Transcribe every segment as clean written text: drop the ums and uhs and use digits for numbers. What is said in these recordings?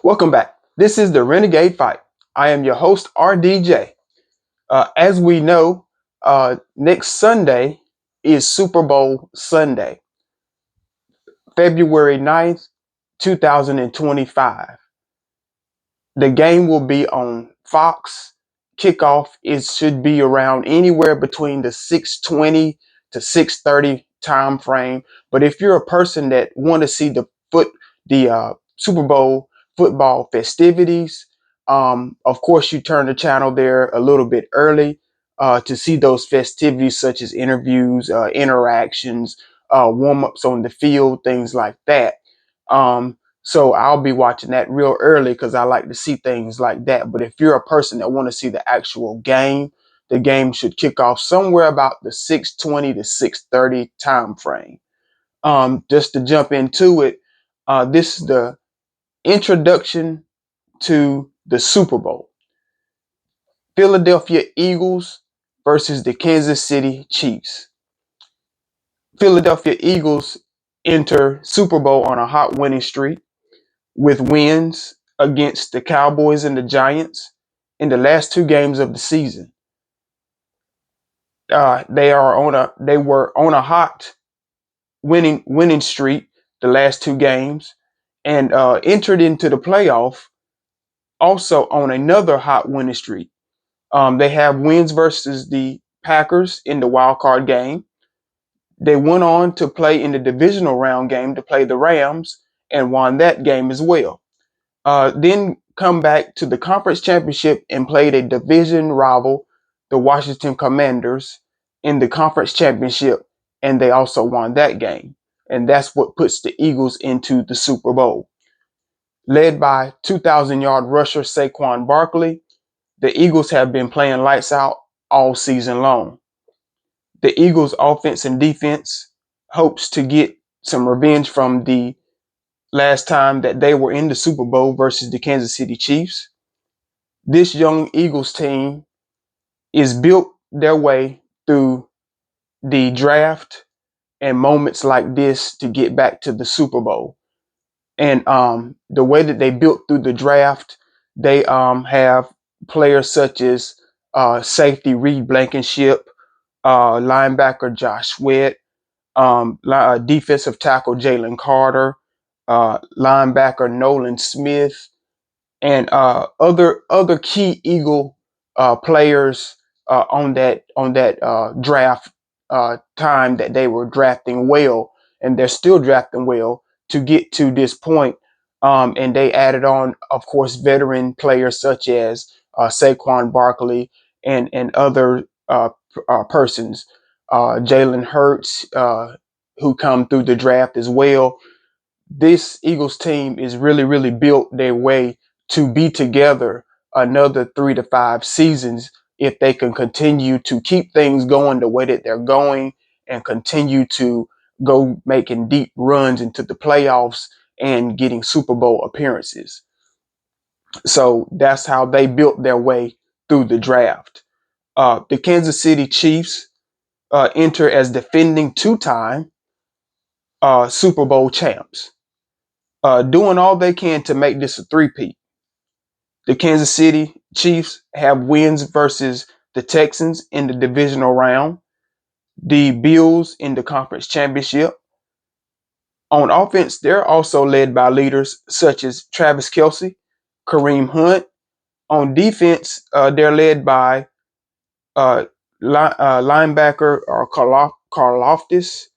Welcome back. This is the Renegade Fight. I am your host, RDJ. As we know, next Sunday is Super Bowl Sunday, February 9th, 2025. The game will be on Fox. Kickoff should be around anywhere between the 6:20 to 6:30 time frame. But if you're a person that want to see the Super Bowl football festivities, of course you turn the channel there a little bit early to see those festivities such as interviews, interactions, warm-ups on the field, things like that. So I'll be watching that real early because I like to see things like that. But if you're a person that want to see the actual game, the game should kick off somewhere about the 6:20 to 6:30 time frame. Just to jump into it, this is the introduction to the Super Bowl. Philadelphia Eagles versus the Kansas City Chiefs. Philadelphia Eagles enter Super Bowl on a hot winning streak, with wins against the Cowboys and the Giants in the last two games of the season. They were on a hot winning streak the last two games, and entered into the playoff also on another hot winning streak. They have wins versus the Packers in the wild card game. They went on to play in the divisional round game to play the Rams and won that game as well. Then come back to the conference championship and played a division rival, the Washington Commanders, in the conference championship, and they also won that game. And that's what puts the Eagles into the Super Bowl. Led by 2,000-yard rusher Saquon Barkley, the Eagles have been playing lights out all season long. The Eagles' offense and defense hopes to get some revenge from the last time that they were in the Super Bowl versus the Kansas City Chiefs. This young Eagles team is built their way through the draft and moments like this to get back to the Super Bowl. And the way that they built through the draft, they have players such as safety Reed Blankenship, linebacker Josh Sweat, defensive tackle Jalen Carter, linebacker Nolan Smith, and other key Eagle players on that draft time that they were drafting well, and they're still drafting well to get to this point. And they added on, of course, veteran players such as Saquon Barkley and other persons, Jalen Hurts, who come through the draft as well. This Eagles team is really built their way to be together another 3 to 5 seasons if they can continue to keep things going the way that they're going and continue to go making deep runs into the playoffs and getting Super Bowl appearances. So that's how they built their way through the draft. The Kansas City Chiefs enter as defending two-time Super Bowl champs, doing all they can to make this a three-peat. The Kansas City Chiefs have wins versus the Texans in the divisional round, the Bills in the conference championship. On offense, they're also led by leaders such as Travis Kelce, Kareem Hunt. On defense, they're led by linebacker Karlaftis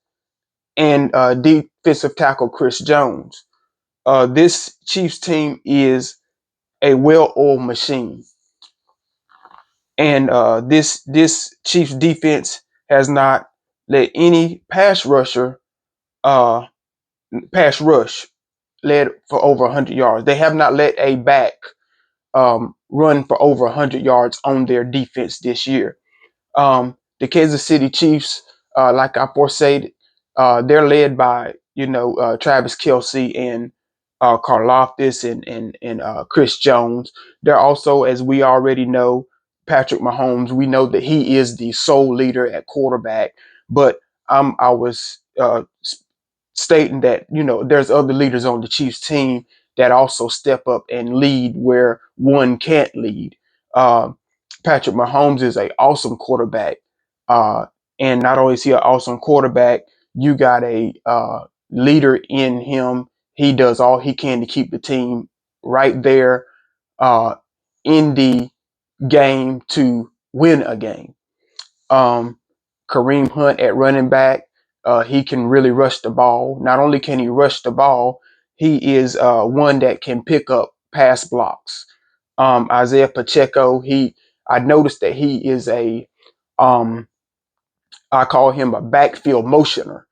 and defensive tackle Chris Jones. This Chiefs team is a well-oiled machine. And this Chiefs defense has not let any pass rush led for over 100 yards. They have not let a back run for over 100 yards on their defense this year. The Kansas City Chiefs, like I foresaid, they're led by Travis Kelce and Karlaftis and Chris Jones. They're also, as we already know, Patrick Mahomes. We know that he is the sole leader at quarterback, but I was stating that there's other leaders on the Chiefs team that also step up and lead where one can't lead. Uh, Patrick Mahomes is an awesome quarterback. And not only is he an awesome quarterback, you got a leader in him. He does all he can to keep the team right there uh, in the game to win a game. Um, Kareem Hunt at running back, he can really rush the ball. Not only can he rush the ball, he is one that can pick up pass blocks. Isaiah Pacheco, I noticed that he is um, I call him a backfield motioner.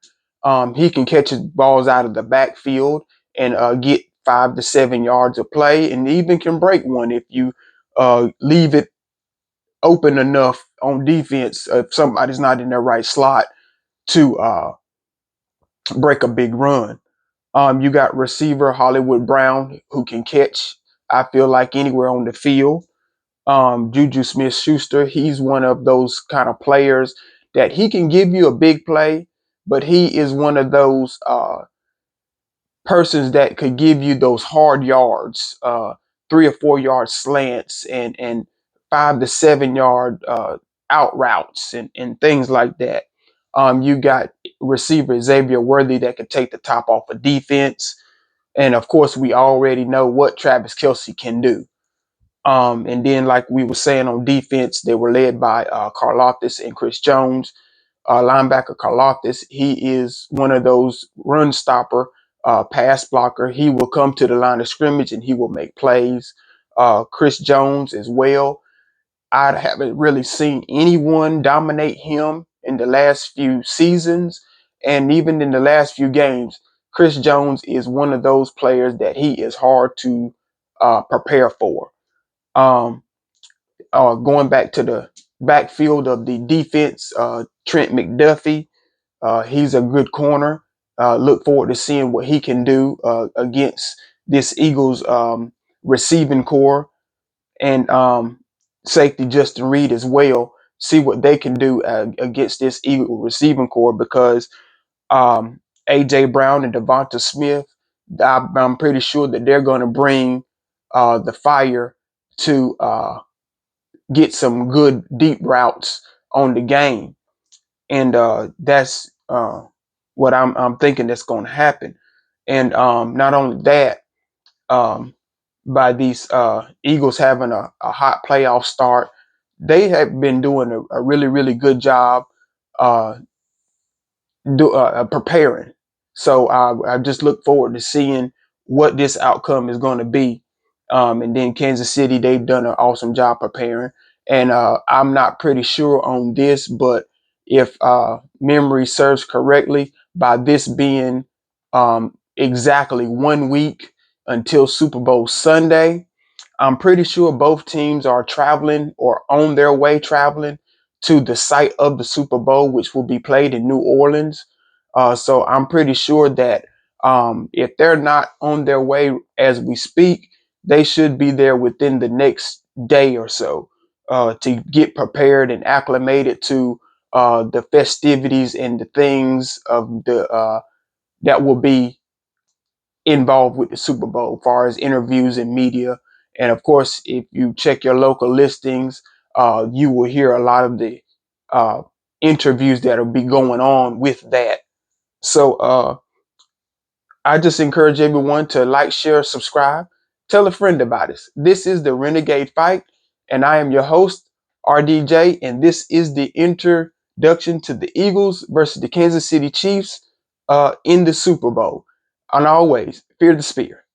He can catch his balls out of the backfield and get 5 to 7 yards of play, and even can break one if you leave it open enough on defense if somebody's not in their right slot to break a big run. You got receiver Hollywood Brown who can catch, I feel like, anywhere on the field. Juju Smith-Schuster, he's one of those kind of players that he can give you a big play, but he is one of those persons that could give you those hard yards, 3 or 4 yard slants and 5 to 7 yard out routes and things like that. You got receiver Xavier Worthy that could take the top off of defense. And of course, we already know what Travis Kelce can do. And then, like we were saying on defense, they were led by Karlaftis and Chris Jones. Linebacker Karlaftis, he is one of those run stopper, pass blocker. He will come to the line of scrimmage and he will make plays. Chris Jones as well. I haven't really seen anyone dominate him in the last few seasons, and even in the last few games. Chris Jones is one of those players that he is hard to prepare for. Um, Going back to the backfield of the defense, Trent McDuffie, he's a good corner. Look forward to seeing what he can do against this Eagles receiving core, and safety Justin Reed as well. See what they can do against this Eagle receiving core, because AJ Brown and Devonta Smith, I'm pretty sure that they're going to bring the fire to get some good deep routes on the game, and that's what I'm thinking that's going to happen. And not only that, um, by these Eagles having a hot playoff start, they have been doing a really, really good job uh, preparing. So I just look forward to seeing what this outcome is going to be. And then Kansas City, they've done an awesome job preparing. And I'm not pretty sure on this, but if memory serves correctly, by this being exactly 1 week until Super Bowl Sunday, I'm pretty sure both teams are traveling or on their way traveling to the site of the Super Bowl, which will be played in New Orleans. So I'm pretty sure that if they're not on their way as we speak, they should be there within the next day or so to get prepared and acclimated to the festivities and the things of the that will be involved with the Super Bowl, as far as interviews and media. And of course, if you check your local listings, you will hear a lot of the uh, interviews that will be going on with that. So I just encourage everyone to like, share, subscribe, tell a friend about us. This is the Renegade Fight, and I am your host, RDJ, and this is the introduction to the Eagles versus the Kansas City Chiefs in the Super Bowl. And always, fear the spear.